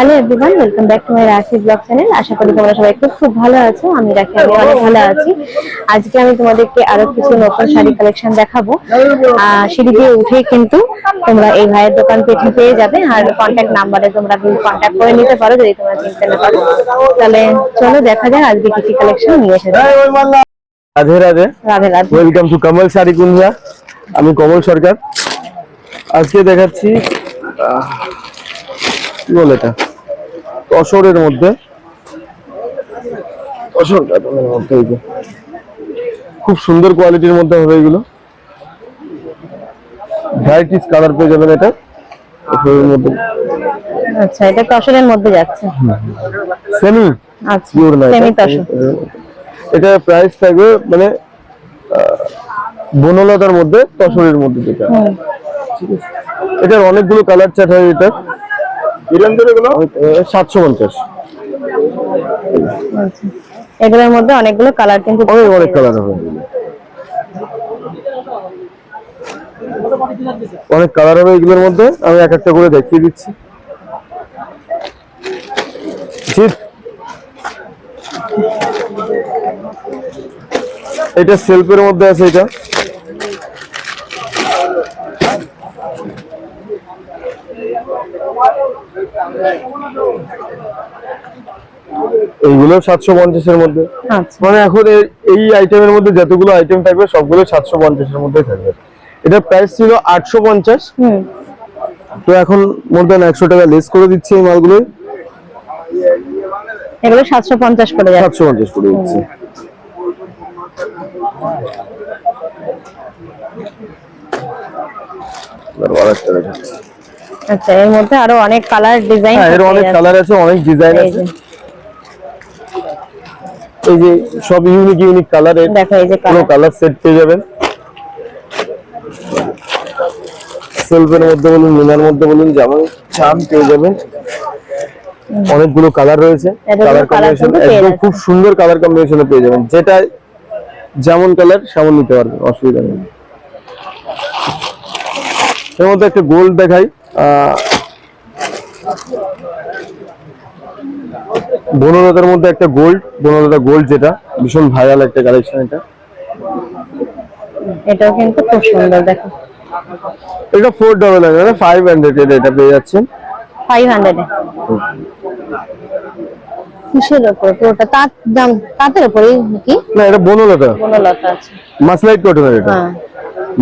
Hello everyone, welcome back to my রাশি blog channel. আশা করি তোমরা সবাই খুব ভালো আছো। আমি অনেক ভালো আছি। আজকে আমি তোমাদেরকে আরো কিছু নতুন শাড়ি কালেকশন দেখাবো। সিঁড়ি দিয়ে উঠে কিন্তু তোমরা এই ভাইয়ের দোকান পেয়ে যাবে, আর কন্ট্যাক্ট নাম্বারে তোমরা কন্ট্যাক্ট করে নিতে পারো যদি তোমরা চিনতে না পারো। তাহলে চলো দেখা যাক আজকে কি কি কালেকশন নিয়ে এসেছে। রাধে রাধে রাধে রাধে। ওয়েলকাম টু কমল শাড়ি কুঞ্জা। আমি কমল সরকার। আজকে দেখাচ্ছি কি বলে এটা, তসরের মধ্যে খুব সুন্দর কোয়ালিটির মধ্যে হবে এগুলো। ভ্যারাইটিস কালার পেয়ে যাবেন এটা মধ্যে। আচ্ছা, এটা তসরের মধ্যে যাচ্ছে, সেমি আচ্ছা পিওর না, সেমি তসর। এটা প্রাইস থাকবে মানে বনলতার মধ্যে তসরের মধ্যে যেটা। ঠিক আছে, এটার অনেকগুলো কালার চার্ট হয়। এটা 750। এগুলোর মধ্যে অনেকগুলো কালার, কিন্তু অনেক কালার হবে, অনেক কালার হবে এগুলোর মধ্যে। আমি এক একটা করে দেখিয়ে দিচ্ছি। এটা সেলফের মধ্যে আছে। এটা এইগুলো 750 এর মধ্যে। মানে এখন এই আইটেমের মধ্যে যতগুলো আইটেম থাকবে সবগুলো 750 এর মধ্যে থাকবে। এটা প্রাইস ছিল 850, তো এখন মোর দেন 100 টাকা লেস করে দিচ্ছি এই মালগুলো। এগুলো 750 করে যাচ্ছে। 750 করে দিচ্ছি। আচ্ছা, এর মধ্যে আরো অনেক কালার ডিজাইন, এর অনেক কালার আছে, অনেক ডিজাইন আছে। এই যে সব ইউনিক কালার। দেখো এই যে কালার সেট পেয়ে যাবেন। সিলভারের মধ্যে বলুন, নীলার মধ্যে বলুন, যেমন চাম পেয়ে যাবেন। অনেকগুলো কালার রয়েছে, কালার কম্বিনেশন একদম খুব সুন্দর কালার কম্বিনেশনে পেয়ে যাবেন। যেটা যেমন কালার সেমন নিতে পারবেন, অসুবিধা নেই। এর মধ্যে একটা গোল্ড দেখাই, বনলতার মধ্যে একটা গোল্ড, বনলতা গোল্ড, যেটা ভীষণ ভাইরাল একটা কালেকশন। এটাও কিন্তু খুব সুন্দর। দেখো এটা 499, 500 এটা পেয়ে যাচ্ছেন 500 এ। কিসের উপর? পুরোটা তাঁত, দাম তাঁতের উপরে কি না, এটা বনলতা। বনলতা আছে, মাসলাইট কটনের। এটা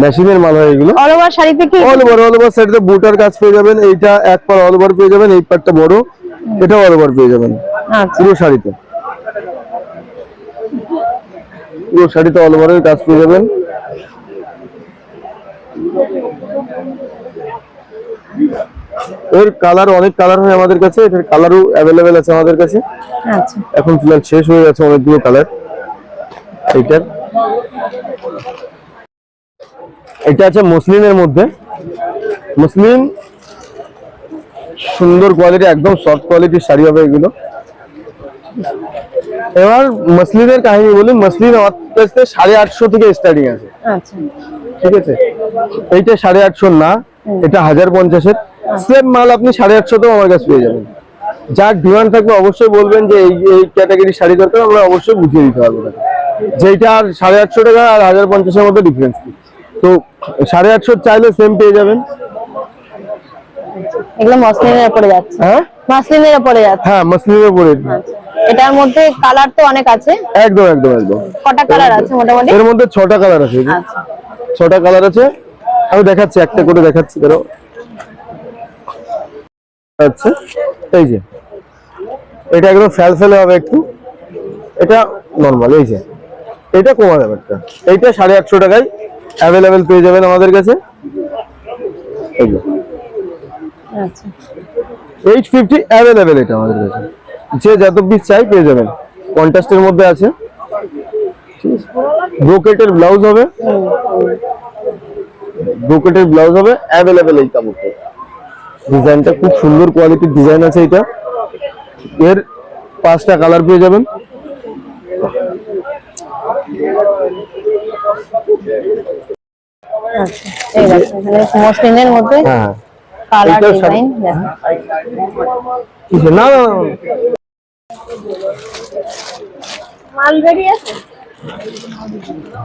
মেশিনের মাল হয় এগুলো। অল ওভার শাড়িতে কি অল ওভার শাড়িতে বুটার কাজ পেয়ে যাবেন। এইটা এক পার অল ওভার পেয়ে যাবেন, এই পারটা বড়, এটা অল ওভার পেয়ে যাবেন। পুরো শাড়িতে, পুরো শাড়িতে অল ওভারের কাজ পেয়ে যাবেন। এর কালার অনেক কালার হয় আমাদের কাছে, এটার কালারও অ্যাভেলেবেল আছে আমাদের কাছে। আচ্ছা, এখন ফিলহাল শেষ হয়ে গেছে অনেকগুলো কালার। এইটার এটা আছে মসলিনের মধ্যে। মসলিন সুন্দর কোয়ালিটি, একদম সফট কোয়ালিটির শাড়ি হবে এগুলো। এবার মসলিনের কাহিনী বলি। মসলিন আমার কাছে 850 থেকে স্টার্টিং আছে। আচ্ছা, ঠিক আছে, এইটা 850 না, এটা 1050 এর সেম মাল আপনি 850 তেও আমার কাছে পেয়ে যাবেন। যার ডিমান্ড থাকবে অবশ্যই বলবেন যে এই ক্যাটাগরির শাড়ি দরকার, আমরা অবশ্যই বুঝিয়ে দিতে পারবো। যেটা আর 850 টাকা আর 1050 এর মধ্যে ডিফারেন্স। তো 850 চাইলে সেম পেয়ে যাবেন। এগুলো মসলিনের উপরে যাচ্ছে। মসলিনের উপরে যাচ্ছে। মসলিনের উপরে। এটার মধ্যে কালার তো অনেক আছে। একদম। কটা কালার আছে মোটামুটি? এর মধ্যে 6টা কালার আছে। আচ্ছা, 6টা কালার আছে। আমি দেখাচ্ছি, একটা করে দেখাচ্ছি। ধরো আচ্ছা, এই যে এটা একদম ফেলফেলে হবে একটু, এটা নরমাল। এই যে এটা কমা যাবে, এইটা 850 টাকায় অ্যাভেলেবেল পেয়ে যাবেন আমাদের কাছে। এই যে আচ্ছা, 850 অ্যাভেলেবেল এটা আমাদের কাছে। যে যত পিস চাই পেয়ে যাবেন। কন্ট্রাস্টের মধ্যে আছে, ব্রোকেটের ব্লাউজ হবে, ব্রোকেটের ব্লাউজ হবে অ্যাভেলেবেল। এই কাপড়টা ডিজাইনটা খুব সুন্দর কোয়ালিটির ডিজাইন আছে। এটা এর 5টা কালার পেয়ে যাবেন। আচ্ছা, এই দেখো এখানে মসলিনের মধ্যে কালার এটাও ডিজাইন কিসে? না না না। মালবেরি আছে,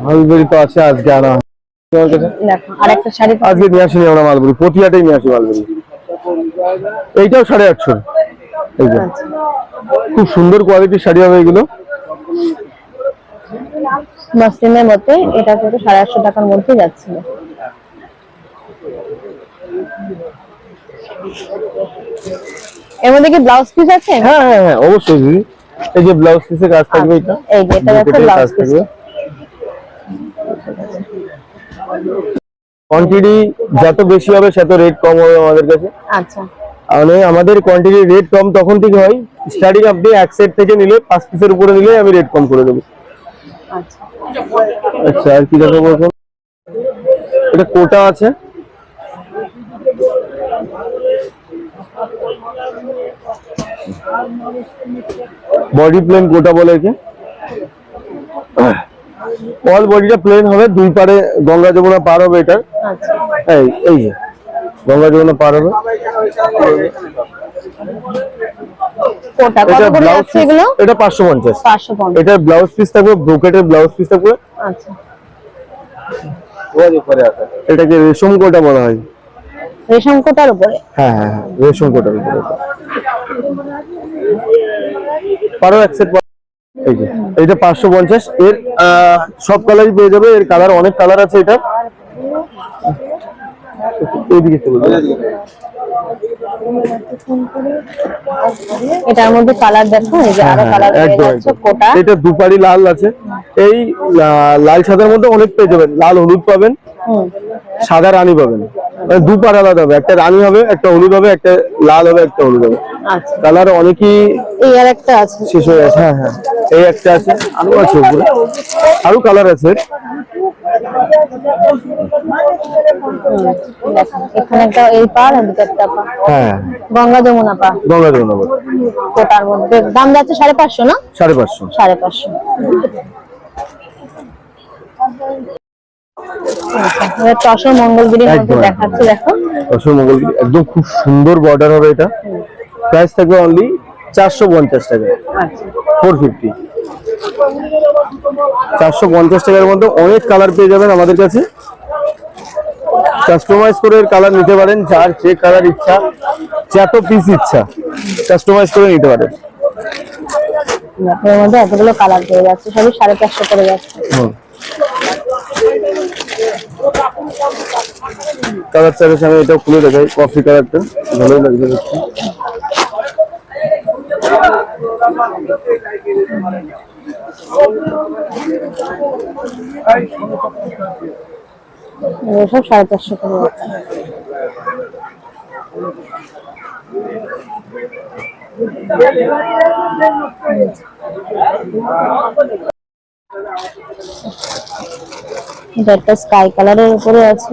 মালবেরি তো আছে, আজকে আনা হয়। তোমার কাছে দেখো আরেকটা শাড়ি আজকে নিয়ে আসিনি আমরা মালবেরি, প্রতিহাটেই নিয়ে আসি মালবেরি। এইটাও 850। এই যে আচ্ছা। খুব সুন্দর কোয়ালিটির শাড়ি হবে এগুলো। মসলিনের মধ্যে এটা কিন্তু 850 টাকার মধ্যে যাচ্ছিল। এর মধ্যে কি ব্লাউজ পিস আছে? হ্যাঁ হ্যাঁ হ্যাঁ, অবশ্যই দিদি। এই যে ব্লাউজ পিসের কাজ থাকবে, এটা এই যে এটা যাচ্ছে ব্লাউজ কাজ পিস। থাকবে। কোয়ান্টিটি যত বেশি হবে তত রেট কম হবে আমাদের কাছে। আচ্ছা মানে আমাদের কোয়ান্টিটি রেট কম তখন থেকে হয়, স্টার্টিং আপনি এক সেট থেকে নিলে 5 পিসের উপরে নিলে আমি রেট কম করে দেবো। আচ্ছা। আচ্ছা, আর কি দেখাবো এখন? এটা কোটা আছে, বডি প্লেন কোটা বলে একে। অল বডিটা প্লেন হবে, দুই পারে গঙ্গা যমুনা পার হবে এটা। আচ্ছা এই যে গঙ্গা যমুনা পার হবে। কোটা কত করে যাচ্ছে এগুলো? এটা 550। 550। এটা ব্লাউজ পিস থাকবে, ব্রোকেটের ব্লাউজ পিস থাকবে। আচ্ছা, এটাকে রেশম কোটা বলা হয়। রেশম কোটার উপরে? হ্যাঁ হ্যাঁ হ্যাঁ, রেশম কোটার উপরে পারো এক সেট। এই যে এইটা 550। এর সব কালারই পেয়ে যাবে, এর কালার অনেক কালার আছে। এটা এইদিকে চলে যাবে। এটার মধ্যে কালার দেখো, এই যে আরো কালার পেয়ে যাচ্ছে। কোটা এটা দুপারি লাল আছে, এই লাল সাদার মধ্যে অনেক পেয়ে যাবেন। লাল হলুদ পাবেন, সাদা রানী পাবেন। মানে দুপার আলাদা হবে, একটা রানী হবে, একটা হলুদ হবে, একটা লাল হবে, একটা হলুদ হবে। আচ্ছা, কালার অনেকই এই আর একটা আছে, শেষ হয়ে গেছে। হ্যাঁ হ্যাঁ, এই একটা আছে, আরো আছে উপরে, আরো কালার আছে। এখানে একটা এই পার আর দুটো একটা পা। হ্যাঁ, গঙ্গা যমুনা পা, গঙ্গা যমুনা পার। কোটার মধ্যে দাম যাচ্ছে 550 না? 550। 550। তসর মঙ্গলগিরির মধ্যে দেখাচ্ছে, দেখো তসর মঙ্গলগিরি একদম খুব সুন্দর বর্ডার হবে। এটা প্রাইস থাকবে অনলি 450 টাকা। আচ্ছা, 450। 450 টাকার মধ্যে অনেক কালার পেয়ে যাবেন আমাদের কাছে। কাস্টমাইজ করে কালার নিতে পারেন, যার যে কালার ইচ্ছা, যত পিস ইচ্ছা কাস্টমাইজ করে নিতে পারেন। এর মধ্যে এতগুলো কালার পেয়ে যাচ্ছে, সবই 450 করে যাচ্ছে। কালার চাইলে আমি এটা খুলে দেখাই, কফি কালারটা ভালোই লাগবে দেখতে। সব 450 করে যাচ্ছে। একটা স্কাই কালারের উপরে আছে,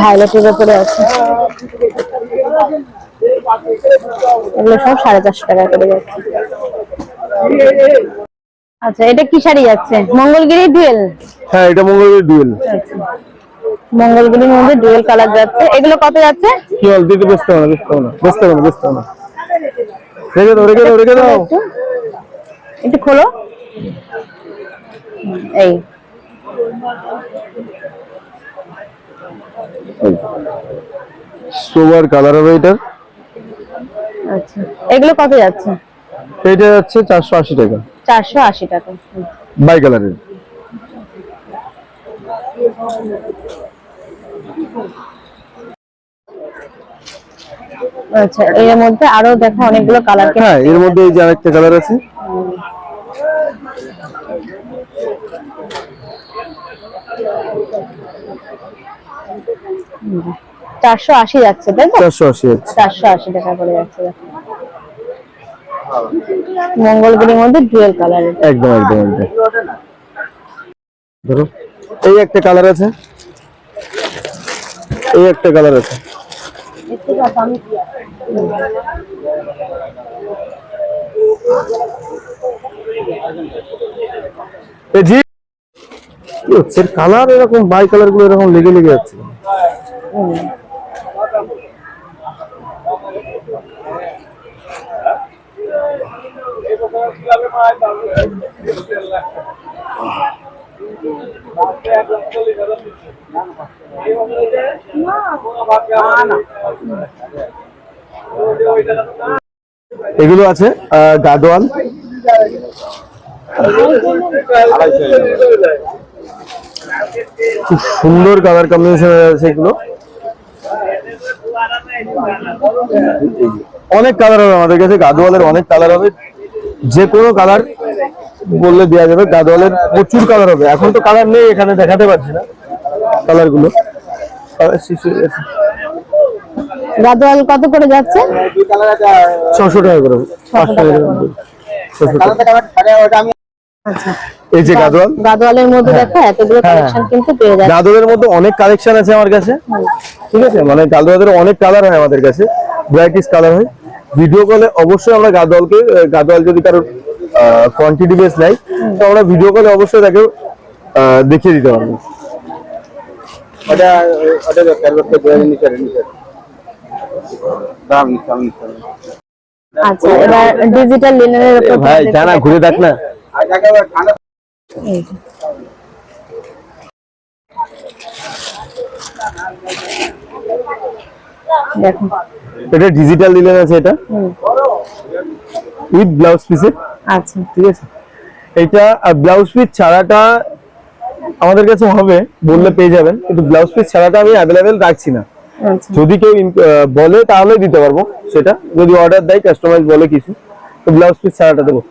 ভায়োলেটের উপরে আছে। এগুলো সব 450 টাকা করে যাচ্ছে। আচ্ছা, এটা কি শাড়ি যাচ্ছে? মঙ্গলগিরি ডুয়েল? হ্যাঁ, এটা মঙ্গলগিরি ডুয়েল। মঙ্গলগিরির মধ্যে ডুয়েল কালার যাচ্ছে। এগুলো কত যাচ্ছে? কি বল দিতে? ব্যস্ত হবে না, ব্যস্ত হবে না, ব্যস্ত হবে না, ব্যস্ত হবে না। রেখে দাও, রেখে দাও, রেখে দাও। একটু খোলো। এই সোবার কালার হবে এটা। আচ্ছা, এগুলো কত যাচ্ছে? এটা যাচ্ছে 480 টাকা। 480 টাকা বাই কালারের। আচ্ছা, এর মধ্যে আরো দেখো অনেকগুলো কালার। হ্যাঁ, এর মধ্যে এই যে আরেকটা কালার আছে। হুম, 480 যাচ্ছে, তাই তো? 480 আছে। 480 টাকা করে যাচ্ছে। মঙ্গলগিরির মধ্যে ডুয়েল কালার। একদম একদম একদম। ধরো এই একটা কালার আছে, এই একটা কালার আছে। এই জি কি হচ্ছে, কালার এরকম বাই কালার গুলো এরকম লেগে লেগে যাচ্ছে। এগুলো আছে গাদোয়াল, খুব সুন্দর কালার কম্বিনেশন আছে এগুলো। অনেক কালার হবে আমাদের কাছে, গাদোয়ালের অনেক কালার হবে, যে কোনো কালার বললে দেওয়া যাবে। গাদোয়ালের প্রচুর কালার হবে, এখন তো কালার নেই এখানে দেখাতে পারছি না কালার গুলো। গাদোয়াল কত করে যাচ্ছে? 600 টাকা করে, 500 টাকা। আচ্ছা, এই যে গাদোয়াল, গাদোয়ালের মধ্যে দেখো এতগুলো কালেকশন কিন্তু পেয়ে যাচ্ছে। গাদোয়ালের মধ্যে অনেক কালেকশন আছে আমার কাছে, ঠিক আছে, মানে গাদোয়ালের অনেক কালার হয় আমাদের কাছে, ভ্যারাইটিস কালার হয়। ভিডিও কলে অবশ্যই আমরা গাদোয়াল যদি কারোর কোয়ান্টিটি বেস নাই তো আমরা ভিডিও কলে অবশ্যই তাকে দেখিয়ে দিতে পারবো। আচ্ছা, এবার ডিজিটাল লিনেনের উপর ভাই জানা ঘুরে দেখ না। দেখো এটা ডিজিটাল লিনেন আছে, এটা উইথ ব্লাউজ পিসে। আচ্ছা, ঠিক আছে, এটা ব্লাউজ পিস ছাড়াটা আমাদের কাছে হবে, বললে পেয়ে যাবেন, কিন্তু ব্লাউজ পিস ছাড়াটা আমি অ্যাভেলেবেল রাখছি না। আচ্ছা, যদি কেউ বলে তাহলে দিতে পারবো, সেটা যদি অর্ডার দেয় কাস্টমাইজ বলে কিছু, তো ব্লাউজ পিস ছাড়াটা দেবো।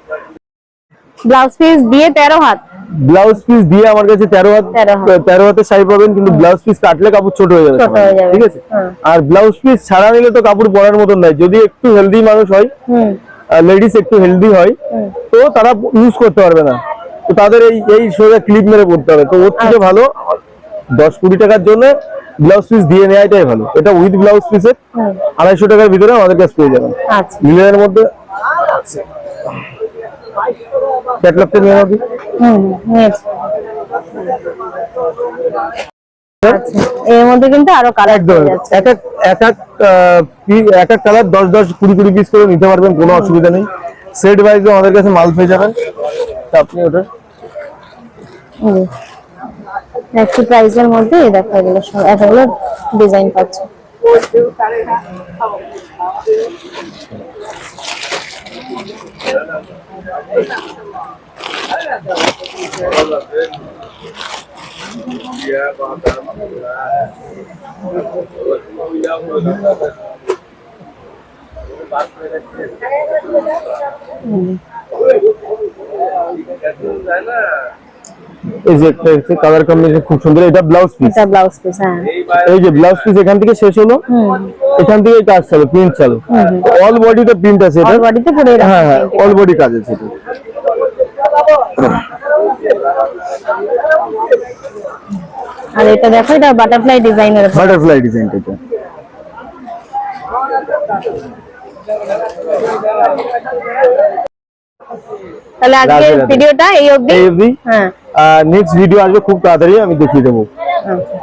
ব্লাউজ পিস দিয়ে 13 হাত, ব্লাউজ পিস দিয়ে আমার কাছে 13 হাতের শাড়ি পাবেন, কিন্তু ব্লাউজ পিস কাটলে কাপড় ছোট হয়ে যাবে, ঠিক আছে। আর ব্লাউজ পিস ছাড়া নিলে তো কাপড় পরার মতন নাই, যদি একটু হেলদি মানুষ হয়, লেডিস একটু হেলদি হয়, তো তারা ইউজ করতে পারবে না, তো তাদের এই সোজা ক্লিপ মেরে পড়তে হবে। তো ওর থেকে ভালো 10-20 টাকার জন্য ব্লাউজ পিস দিয়ে নেওয়াটাই ভালো। এটা উইথ ব্লাউজ পিসের 250 টাকার ভিতরে আমাদের কাছে পেয়ে যাবেন। লিনেনের মধ্যে ক্যাটালগটা নিয়ে নাও। এর মধ্যে কিন্তু আরো কালার আছে, এক এক কালার 10-20 পিস করে নিতে পারবেন, কোনো অসুবিধা নেই। সেট ওয়াইজও আমাদের কাছে মাল পেয়ে যাবেন, আপনি ওটা একই প্রাইসের মধ্যে দেখো এগুলো সব এতগুলো ডিজাইন পাচ্ছে। এই যে একটা কালার কম্বিনেশন খুব সুন্দর, এটা ব্লাউজ পিস। এটা ব্লাউজ পিস, হ্যাঁ, এই যে ব্লাউজ পিস এখান থেকে শেষ হলো, এখান থেকে কাজ চালু, প্রিন্ট চালু, অল বডিতে প্রিন্ট আছে, এটা অল বডিতে পুরো এরকম, হ্যাঁ হ্যাঁ, অল বডি কাজ আছে এটা। আর এটা দেখো, এটা বাটারফ্লাই ডিজাইনের উপর, বাটারফ্লাই ডিজাইন এটা। তাহলে আজকের ভিডিওটা এই অবধি। হ্যাঁ, নেক্সট ভিডিও আসবে খুব তাড়াতাড়ি, আমি দেখিয়ে দেবো। আচ্ছা।